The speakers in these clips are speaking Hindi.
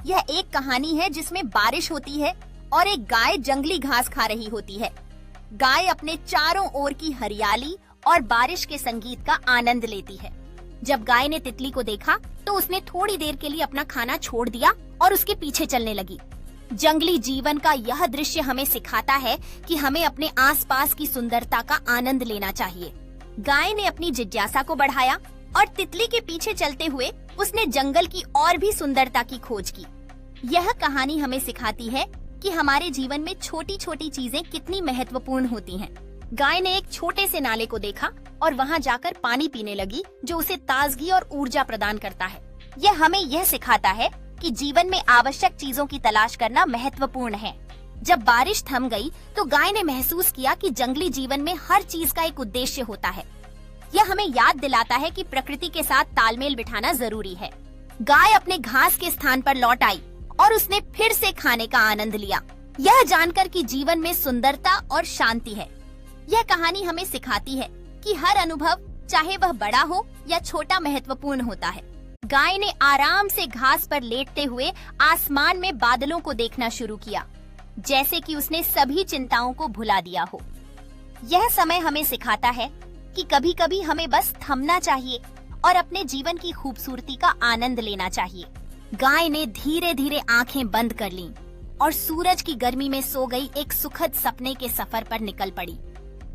यह एक कहानी है जिसमें बारिश होती है और एक गाय जंगली घास खा रही होती है। गाय अपने चारों ओर की हरियाली और बारिश के संगीत का आनंद लेती है। जब गाय ने तितली को देखा तो उसने थोड़ी देर के लिए अपना खाना छोड़ दिया और उसके पीछे चलने लगी। जंगली जीवन का यह दृश्य हमें सिखाता है कि हमें अपने आसपास की सुंदरता का आनंद लेना चाहिए। गाय ने अपनी जिज्ञासा को बढ़ाया और तितली के पीछे चलते हुए उसने जंगल की और भी सुंदरता की खोज की। यह कहानी हमें सिखाती है कि हमारे जीवन में छोटी छोटी चीजें कितनी महत्वपूर्ण होती हैं। गाय ने एक छोटे से नाले को देखा और वहां जाकर पानी पीने लगी, जो उसे ताजगी और ऊर्जा प्रदान करता है। यह हमें यह सिखाता है कि जीवन में आवश्यक चीजों की तलाश करना महत्वपूर्ण है। जब बारिश थम गई तो गाय ने महसूस किया कि जंगली जीवन में हर चीज का एक उद्देश्य होता है। यह हमें याद दिलाता है कि प्रकृति के साथ तालमेल बिठाना जरूरी है। गाय अपने घास के स्थान पर लौट आई और उसने फिर से खाने का आनंद लिया, यह जानकर कि जीवन में सुंदरता और शांति है। यह कहानी हमें सिखाती है कि हर अनुभव, चाहे वह बड़ा हो या छोटा, महत्वपूर्ण होता है। गाय ने आराम से घास पर लेटते हुए आसमान में बादलों को देखना शुरू किया, जैसे कि उसने सभी चिंताओं को भुला दिया हो। यह समय हमें सिखाता है कि कभी-कभी हमें बस थमना चाहिए और अपने जीवन की खूबसूरती का आनंद लेना चाहिए। गाय ने धीरे धीरे आंखें बंद कर लीं और सूरज की गर्मी में सो गई एक सुखद सपने के सफर पर निकल पड़ी।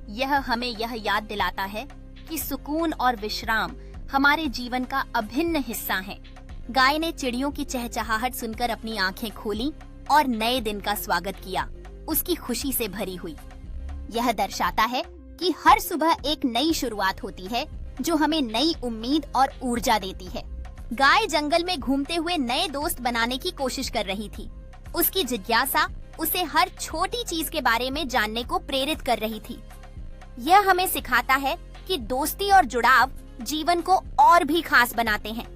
यह हमें यह याद दिलाता है कि सुकून और विश्राम हमारे जीवन का अभिन्न हिस्सा है। गाय ने चिड़ियों की चहचहाहट सुनकर अपनी आंखें खोली और नए दिन का स्वागत किया, उसकी खुशी से भरी हुई। यह दर्शाता है कि हर सुबह एक नई शुरुआत होती है जो हमें नई उम्मीद और ऊर्जा देती है। गाय जंगल में घूमते हुए नए दोस्त बनाने की कोशिश कर रही थी। उसकी जिज्ञासा उसे हर छोटी चीज के बारे में जानने को प्रेरित कर रही थी। यह हमें सिखाता है कि दोस्ती और जुड़ाव जीवन को और भी खास बनाते हैं।